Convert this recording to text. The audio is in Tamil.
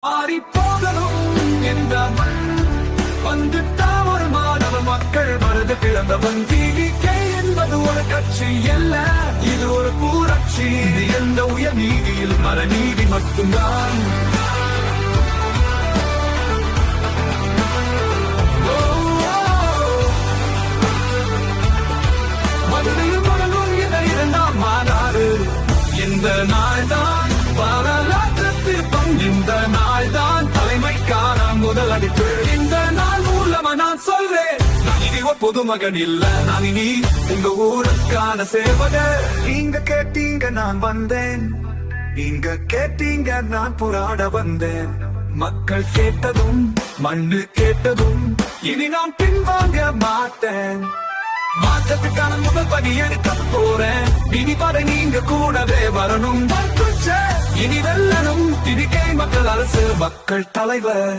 ஆறி போகணும் என்ற வந்துட்டா ஒரு மாணவ மக்கள் மனது கிளந்தவன் டிவிகே என்பது ஒரு கட்சி அல்ல, இது ஒரு பூரட்சி. இது எந்த உயர் நீதியில் மரநீதி மட்டும்தான். மதுரையில் மணலூர் என இரண்டாம் மாநாடு. இந்த நாள்தான் வரலாற்றுக்கு இந்த நாள்தான் தலைமைக்கான முதல் அடிப்பு. இந்த நாள் மூலமா நான் சொல்றேன், நான் இனி ஒரு பொதுமகன் இல்ல, நான் இனி உங்க ஊருக்கான சேவகர். நீங்க கேட்டீங்க நான் வந்தேன், நீங்க கேட்டீங்க நான் போராட வந்தேன். மக்கள் கேட்டதும் மண்ணு கேட்டதும் இனி நான் பின்வாங்க மாட்டேன். மாற்றத்துக்கான முதல் படி எடுக்க போறேன். இனி வரை நீங்க கூடவே வரணும். இனி வெல்லணும் டிவிகே மக்கள் அரசு, மக்கள் தலைவர்.